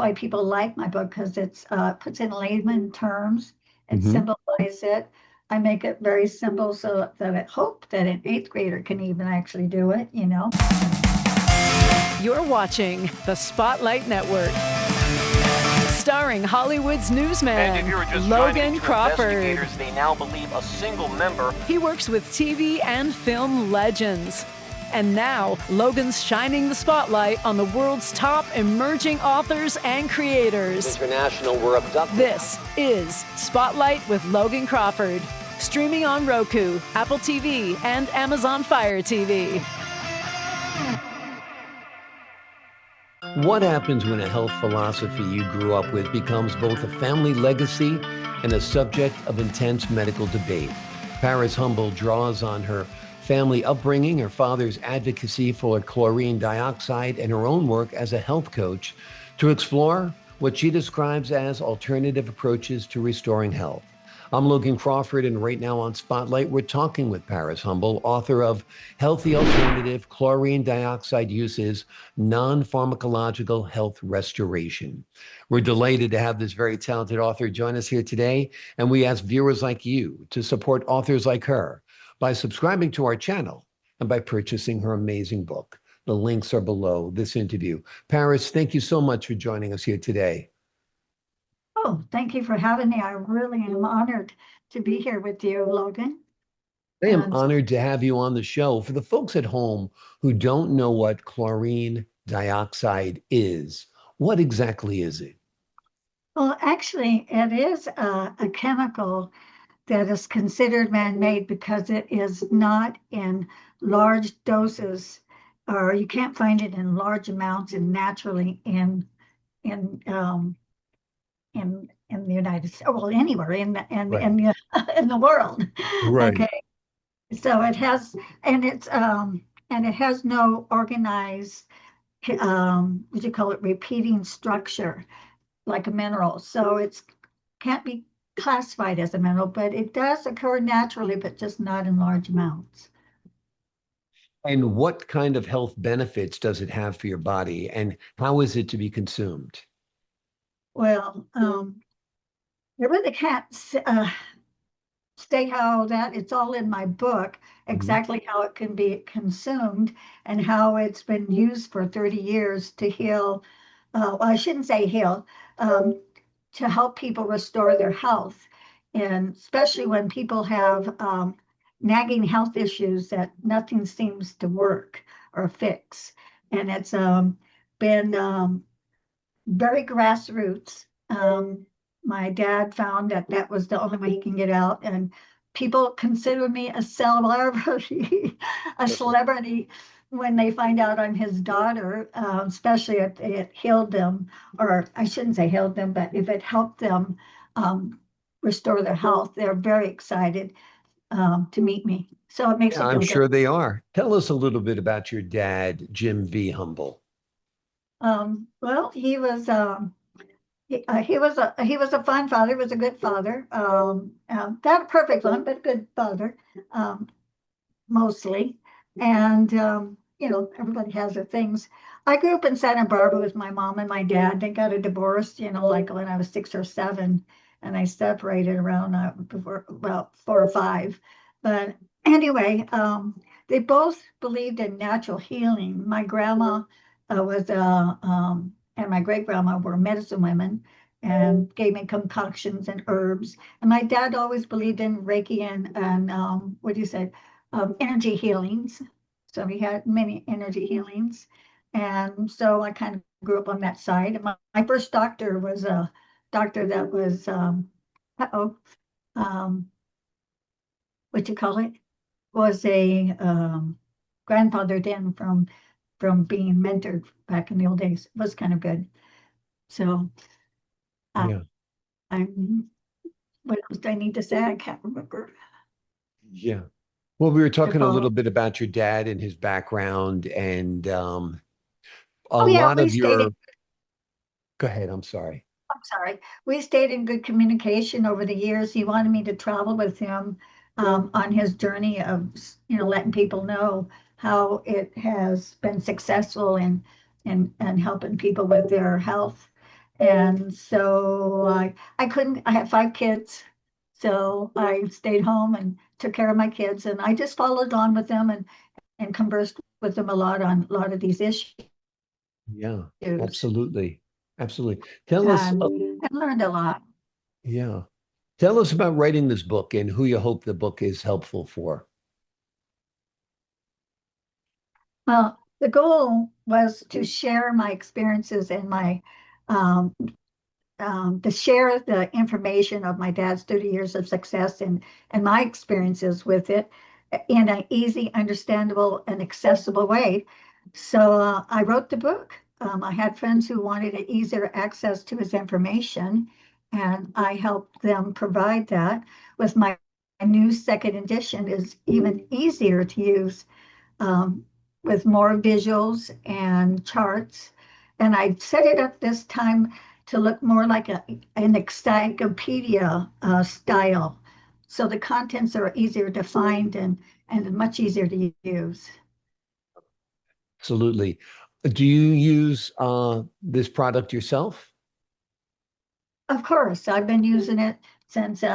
why people like my book, because it's puts in layman terms and Hmm. simplifies it. I make it very simple so that I hope that an eighth grader can even actually do it, you know. You're watching the Spotlight Network, starring Hollywood's newsman, And if you were just Logan to Crawford. investigators, they now believe a single member. He works with TV and film legends. And now, Logan's shining the spotlight on the world's top emerging authors and creators. International were abducted. This is Spotlight with Logan Crawford, streaming on Roku, Apple TV, and Amazon Fire TV. What happens when a health philosophy you grew up with becomes both a family legacy and a subject of intense medical debate? Paris Humble draws on her family upbringing, her father's advocacy for chlorine dioxide, and her own work as a health coach to explore what she describes as alternative approaches to restoring health. I'm Logan Crawford, and right now on Spotlight, we're talking with Paris Humble, author of Healthy Alternative Chlorine Dioxide Uses, Non-pharmacological Health Restoration. We're delighted to have this very talented author join us here today, and we ask viewers like you to support authors like her by subscribing to our channel and by purchasing her amazing book. The links are below this interview. Paris, thank you so much for joining us here today. Oh, thank you for having me. I really am honored to be here with you, Logan. I am And honored to have you on the show. For the folks at home who don't know what chlorine dioxide is, what exactly is it? well, actually, it is a chemical that is considered man-made because it is not in large doses, or you can't find it in large amounts and naturally in in the United States, well, anywhere Right. in the world. Right. Okay, so it has, and it has no organized, what do you call it, repeating structure like a mineral. So it's can't be classified as a mineral, but it does occur naturally, but just not in large amounts. And what kind of health benefits does it have for your body, and how is it to be consumed? Well, I really can't state how that it's all in my book Mhm. exactly how it can be consumed and how it's been used for 30 years to heal. Well, I shouldn't say heal, to help people restore their health, and especially when people have nagging health issues that nothing seems to work or fix. And it's been very grassroots. My dad found that that was the only way he can get out, and people consider me a celebrity, a celebrity when they find out I'm his daughter, especially if it healed them, or I shouldn't say healed them, but if it helped them restore their health, they're very excited to meet me. So it makes Yeah, you I'm feel good. sure they are. Tell us a little bit about your dad, Jim V. Humble. Well, he was a fine father. He was a good father. Not a perfect one, but a good father, um, mostly. And everybody has their things. I grew up in Santa Barbara with my mom and my dad. They got a divorce, like when I was 6 or 7, and I separated around before about 4 or 5. But anyway, they both believed in natural healing. My grandma was and my great grandma were medicine women and gave me concoctions and herbs. And my dad always believed in Reiki and what do you say, energy healings. So he had many energy healings. And so I kind of grew up on that side. And my first doctor was a doctor that was, uh-oh, um, what you call it, was a grandfather then from being mentored back in the old days. It was kind of good. So uh, Yeah. I'm, what else do I need to say? I can't remember. Yeah. Well, we were To talking a follow. little bit about your dad and his background, and a Oh yeah, lot of your. Go ahead. I'm sorry. I'm sorry. We stayed in good communication over the years. He wanted me to travel with him on his journey of, letting people know how it has been successful in helping people with their health. And so I couldn't, I had 5 kids. So I stayed home and took care of my kids, and I just followed on with them and conversed with them a lot on a lot of these issues Yeah, and absolutely. Absolutely. Tell us, I learned a lot. yeah. Tell us about writing this book and who you hope the book is helpful for. Well, the goal was to share my experiences and my um, to share the information of my dad's 30 years of success and my experiences with it in an easy, understandable, and accessible way. So I wrote the book. I had friends who wanted easier access to his information, and I helped them provide that. With my new second edition is even easier to use, um, with more visuals and charts. And I set it up this time to look more like an encyclopedia style. So the contents are easier to find and much easier to use. Absolutely. Do you use this product yourself? Of course, I've been using it since he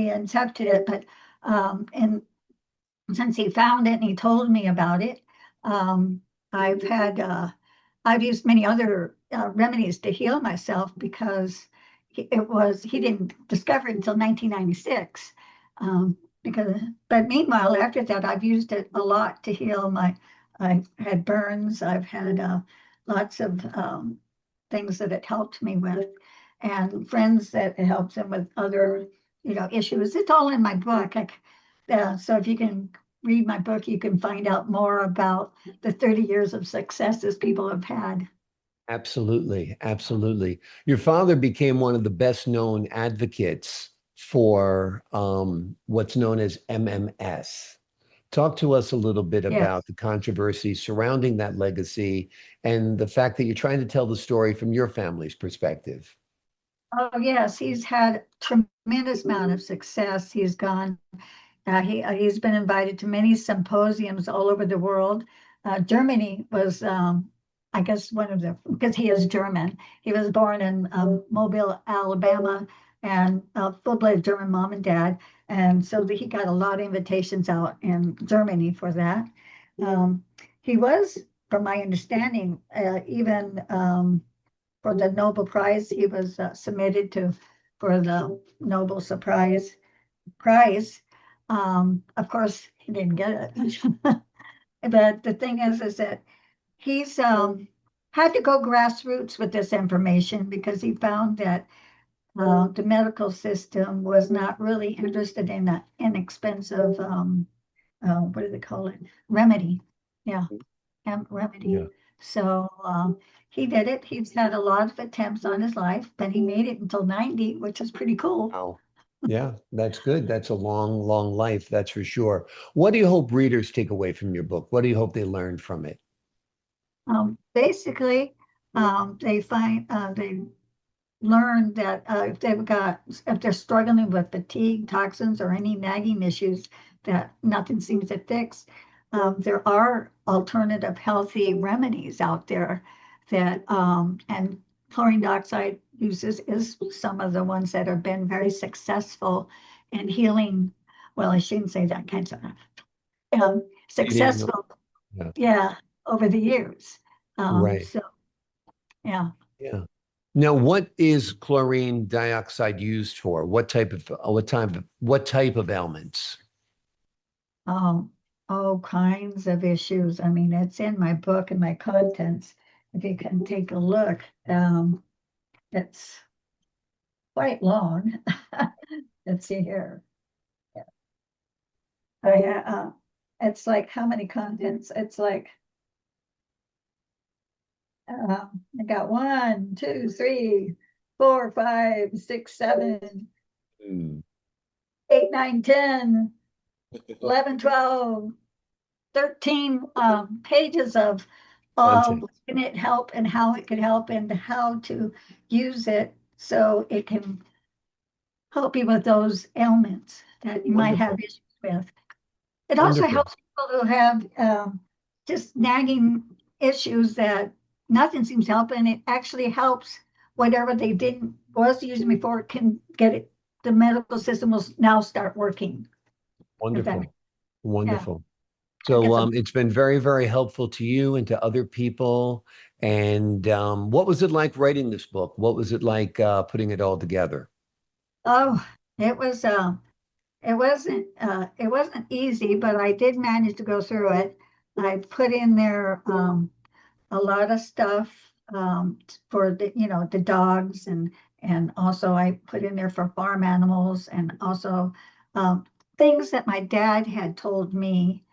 incepted it, but and since he found it and he told me about it, um, I've had I've used many other remedies to heal myself because he didn't discover it until 1996. Um, because but meanwhile, after that, I've used it a lot to heal my. I've had burns. I've had lots of things that it helped me with, and friends that it helps them with other issues. It's all in my book. So if you can read my book, you can find out more about the 30 years of successes people have had. Absolutely. Absolutely. Your father became one of the best known advocates for what's known as MMS. Talk to us a little bit about Yes. the controversy surrounding that legacy and the fact that you're trying to tell the story from your family's perspective. Oh, yes. He's had tremendous amount of success. He's been invited to many symposiums all over the world. Germany was, I guess, one of the, because he is German. He was born in Mobile, Alabama, and a full-blooded German mom and dad. And so he got a lot of invitations out in Germany for that. Um, he was, from my understanding, even for the Nobel Prize, he was submitted to for the Nobel Prize. Of course, he didn't get it. But the thing is that he's had to go grassroots with this information because he found that the medical system was not really interested in that inexpensive, what do they call it? Remedy. Yeah, remedy. Yeah. So he did it. He's had a lot of attempts on his life, but he made it until 90, which is pretty cool. Wow. Yeah, that's good. That's a long, long life, that's for sure. What do you hope readers take away from your book? What do you hope they learn from it? Basically, they learn that if they're struggling with fatigue, toxins, or any nagging issues that nothing seems to fix, there are alternative healthy remedies out there that and chlorine dioxide uses is some of the ones that have been very successful in healing. Well, I shouldn't say that kind of Eating, successful, yeah, yeah, over the years. right. So yeah. Yeah. Now, what is chlorine dioxide used for? What type of ailments? Oh, all kinds of issues. I mean, it's in my book and my contents. If you can take a look, it's quite long. Let's see here. Yeah. It's like how many contents? It's like I got 1, 2, 3, 4, 5, 6, 7, Hmm. 8, 9, 10, 11, 12, 13 pages of Content. what can it help and how it could help and how to use it so it can help you with those ailments that you might have Wonderful. issues with. It also Wonderful. helps people who have just nagging issues that nothing seems to help, and it actually helps whatever they didn't was using before can get it. The medical system will now start working. If that Wonderful. makes- Yeah, Wonderful. I think So it's a it's been very, very helpful to you and to other people. And what was it like writing this book? What was it like putting it all together? oh, it was it wasn't easy, but I did manage to go through it. I put in there a lot of stuff for the the dogs, and also I put in there for farm animals, and also um, things that my dad had told me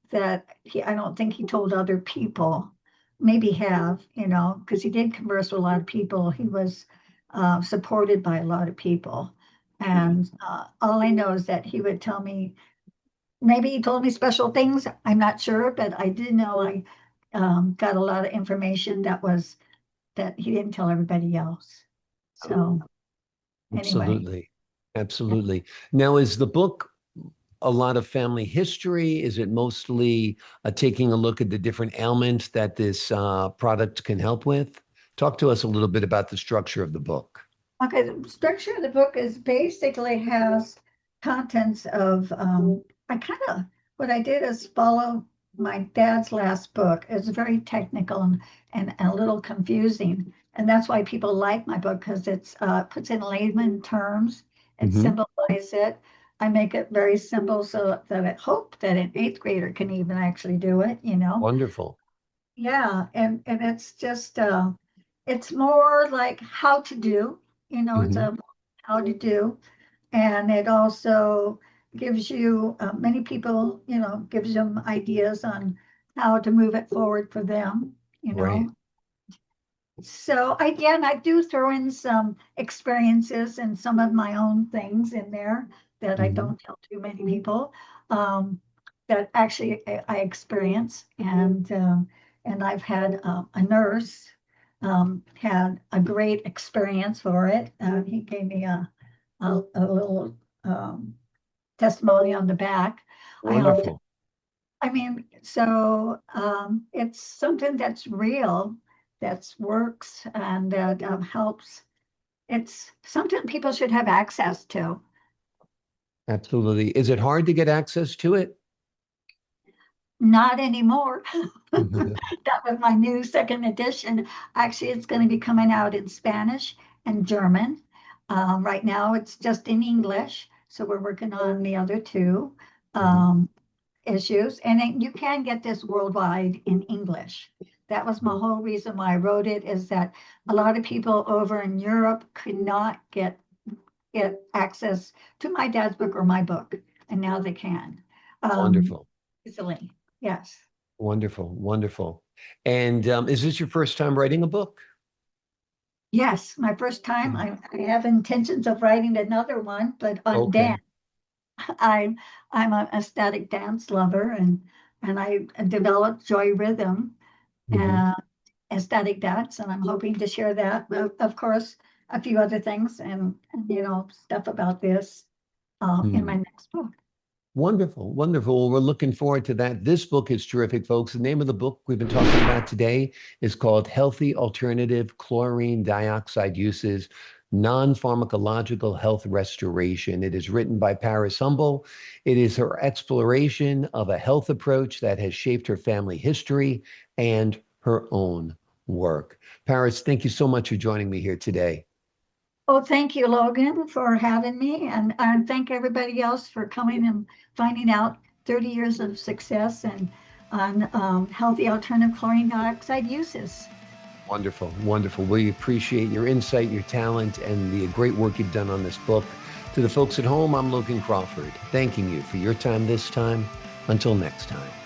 that I don't think he told other people. Maybe have, because he did converse with a lot of people. He was supported by a lot of people. And all I know is that he would tell me, maybe he told me special things. I'm not sure, but I did know I got a lot of information that he didn't tell everybody else. So anyway, Absolutely. Absolutely. Now, is the book a lot of family history? Is it mostly taking a look at the different ailments that this product can help with? Talk to us a little bit about the structure of the book. okay, the structure of the book is basically has contents of I kind of what I did is follow my dad's last book. It's very technical and a little confusing. And that's why people like my book, because it's puts in layman terms, it Hmm. simplifies it. I make it very simple so that I hope that an eighth grader can even actually do it. Wonderful. Yeah, and it's just it's more like how to do, it's Hmm. a how to do, and it also gives you many people, gives them ideas on how to move it forward for them, you Right. know. So again, I do throw in some experiences and some of my own things in there that I Hmm. don't tell too many people, um, that actually I experience. And I've had a nurse had a great experience for it. He gave me a little testimony on the back. I often, Wonderful. I mean, so it's something that's real, that works, and that helps. It's something people should have access to. Absolutely. Is it hard to get access to it? Not anymore. Mhm. That was my new second edition. Actually, it's going to be coming out in Spanish and German. Right now, it's just in English, so we're working on the other two. Mhm. Um, Issues, and you can get this worldwide in English. That was my whole reason why I wrote it, is that a lot of people over in Europe could not get access to my dad's book or my book, and now they can Wonderful. easily. Yes. Wonderful. Wonderful. And is this your first time writing a book? Yes, my first time. I have intentions of writing another one, but on Okay. dance. I'm an ecstatic dance lover, and I developed Joy Rhythm, Hmm. aesthetic dance, and I'm hoping to share that. Of course, a few other things, and stuff about this in my next book. Wonderful, wonderful. Well, we're looking forward to that. This book is terrific, folks. The name of the book we've been talking about today is called Healthy Alternative Chlorine Dioxide Uses, Non-Pharmacological Health Restoration. It is written by Paris Humble. It is her exploration of a health approach that has shaped her family history and her own work. Paris, thank you so much for joining me here today. Oh, thank you, Logan, for having me, and thank everybody else for coming and finding out 30 years of success and on healthy alternative chlorine dioxide uses. Wonderful, wonderful. We appreciate your insight, your talent, and the great work you've done on this book. To the folks at home, I'm Logan Crawford, thanking you for your time this time. Until next time.